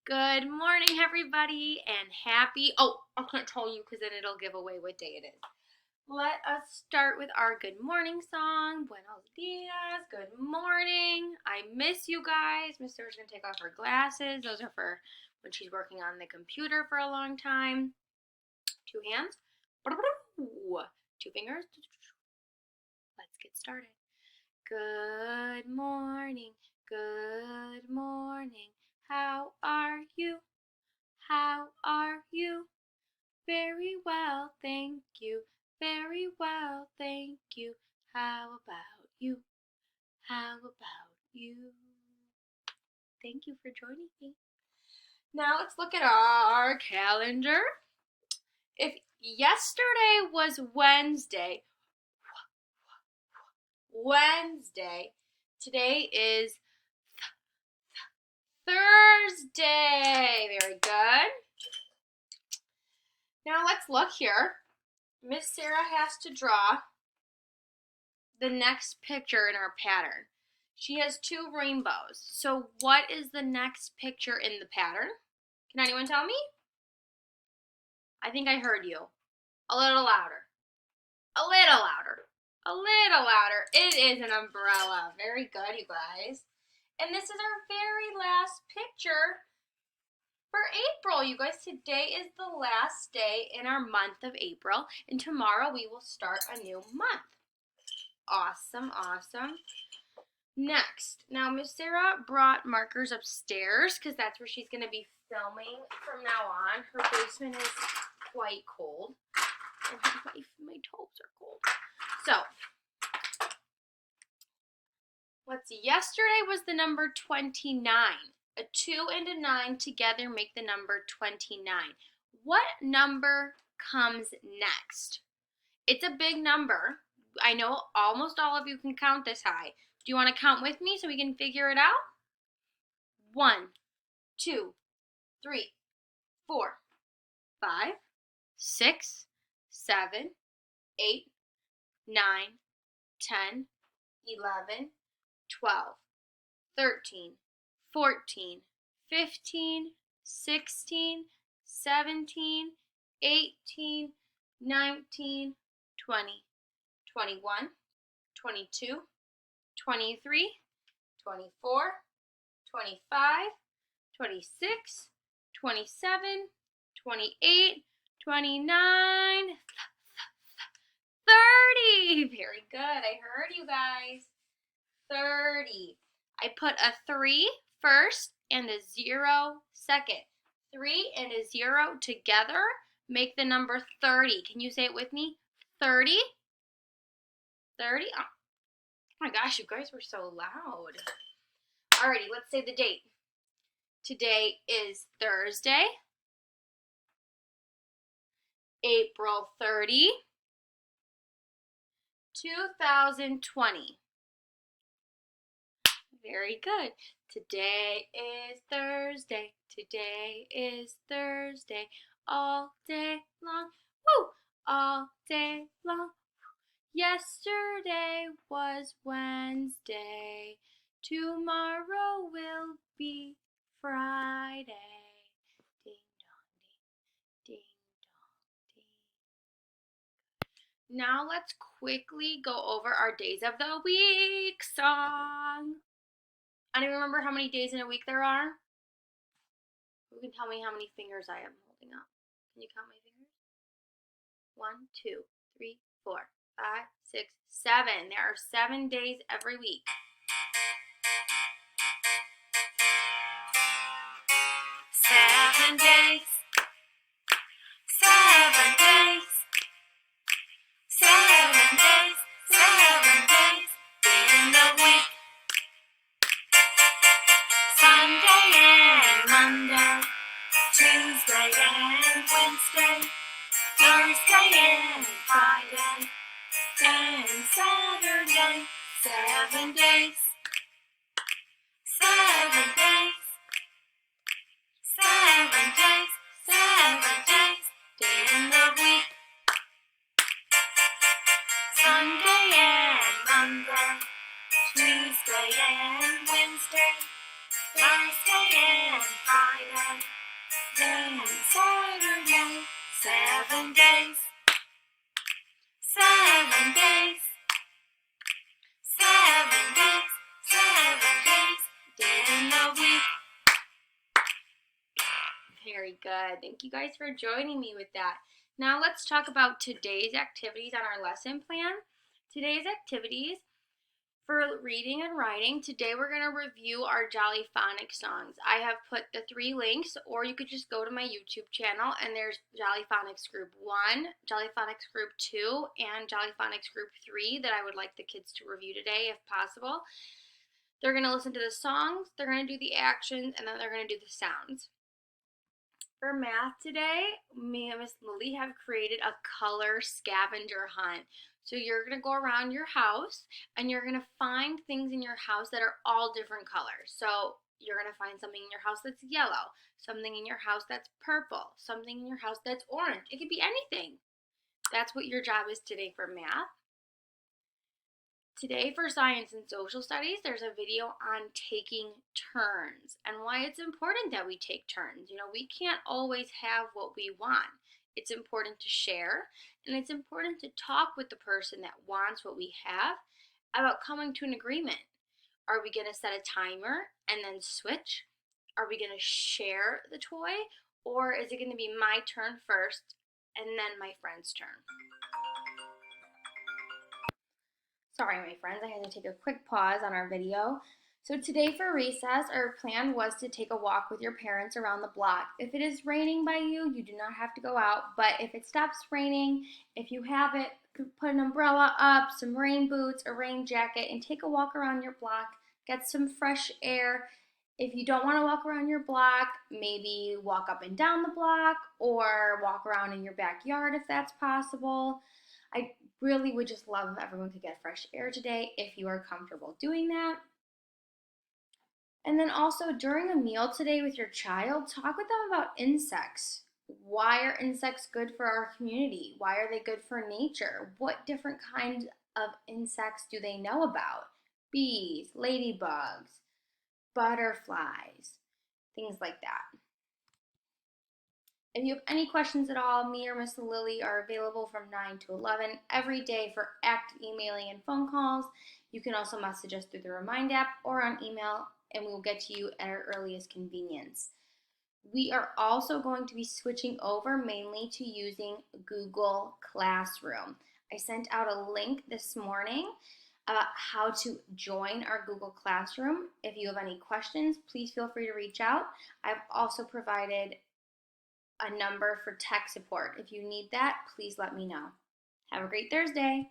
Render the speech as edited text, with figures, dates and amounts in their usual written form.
Good morning, everybody, and I can't tell you because then it'll give away what day it is. Let us start with our good morning song. Buenos dias, good morning. I miss you guys. Miss Sarah's going to take off her glasses. Those are for when she's working on the computer for a long time. Two hands. Two fingers. Let's get started. Good morning, good morning. How are you? How are you? Very well, thank you. Very well, thank you. How about you? How about you? Thank you for joining me. Now let's look at our calendar. If yesterday was Wednesday, today is Thursday. Very good. Now let's look here. Miss Sarah has to draw the next picture in our pattern. She has two rainbows. So what is the next picture in the pattern? Can anyone tell me? I think I heard you. A little louder. A little louder. A little louder. It is an umbrella. Very good, you guys. And this is our very last picture for April. You guys, today is the last day in our month of April, and tomorrow we will start a new month. Awesome, awesome. Next, now Miss Sarah brought markers upstairs because that's where she's going to be filming from now on. Her basement is quite cold. Oh, my toes are cold. So, let's see. Yesterday was the number 29. A 2 and a 9 together make the number 29. What number comes next? It's a big number. I know almost all of you can count this high. Do you want to count with me so we can figure it out? 1, 2, 3, 4, 5, 6, 7, 8, 9, 10, 11, 12, 13, 14, 15, 16, 17, 18, 19, 20, 21, 22, 23, 24, 25, 26, 27, 28, 29, 30. Very good. I heard you guys. 30. I put a 3 first and a 0 second. 3 and a 0 together make the number 30. Can you say it with me? 30. 30. Oh my gosh, you guys were so loud. Alrighty, let's say the date. Today is Thursday, April 30, 2020. Very good. Today is Thursday. Today is Thursday. All day long. Woo! All day long. Yesterday was Wednesday. Tomorrow will be Friday. Ding dong ding, ding dong ding. Now let's quickly go over our days of the week song. Anyone remember how many days in a week there are? Who can tell me how many fingers I am holding up? Can you count my fingers? 1, 2, 3, 4, 5, 6, 7. There are 7 days every week. Seven days. 7 days. 7 days. 7 days in the week. Sunday and Monday, Tuesday and Wednesday, Thursday and Friday, and Saturday. 7 days. 7 days. 7 days. 7 days in the week. Sunday and Monday, Tuesday and Wednesday, Thursday and Friday, then Saturday. 7 days. 7 days. 7 days. 7 days. Days in the week. Very good. Thank you guys for joining me with that. Now let's talk about today's activities on our lesson plan. Today's activities for reading and writing. Today we're going to review our Jolly Phonics songs. I have put the 3 links, or you could just go to my YouTube channel and there's Jolly Phonics Group 1, Jolly Phonics Group 2, and Jolly Phonics Group 3 that I would like the kids to review today if possible. They're going to listen to the songs, they're going to do the actions, and then they're going to do the sounds. For math today, me and Miss Lily have created a color scavenger hunt. So you're going to go around your house and you're going to find things in your house that are all different colors. So you're going to find something in your house that's yellow, something in your house that's purple, something in your house that's orange. It could be anything. That's what your job is today for math. Today for science and social studies, there's a video on taking turns and why it's important that we take turns. You know, we can't always have what we want. It's important to share, and it's important to talk with the person that wants what we have about coming to an agreement. Are we going to set a timer and then switch? Are we going to share the toy? Or is it going to be my turn first and then my friend's turn? Sorry, my friends, I had to take a quick pause on our video. So today for recess, our plan was to take a walk with your parents around the block. If it is raining by you, you do not have to go out, but if it stops raining, if you have it, put an umbrella up, some rain boots, a rain jacket, and take a walk around your block, get some fresh air. If you don't want to walk around your block, maybe walk up and down the block or walk around in your backyard if that's possible. I really would just love if everyone could get fresh air today if you are comfortable doing that. And then also during a meal today with your child, talk with them about insects. Why are insects good for our community? Why are they good for nature? What different kinds of insects do they know about? Bees, ladybugs, butterflies, things like that. If you have any questions at all, me or Miss Lily are available from 9 to 11 every day for active emailing and phone calls. You can also message us through the Remind app or on email, and we will get to you at our earliest convenience. We are also going to be switching over mainly to using Google Classroom. I sent out a link this morning about how to join our Google Classroom. If you have any questions, please feel free to reach out. I've also provided a number for tech support. If you need that, please let me know. Have a great Thursday.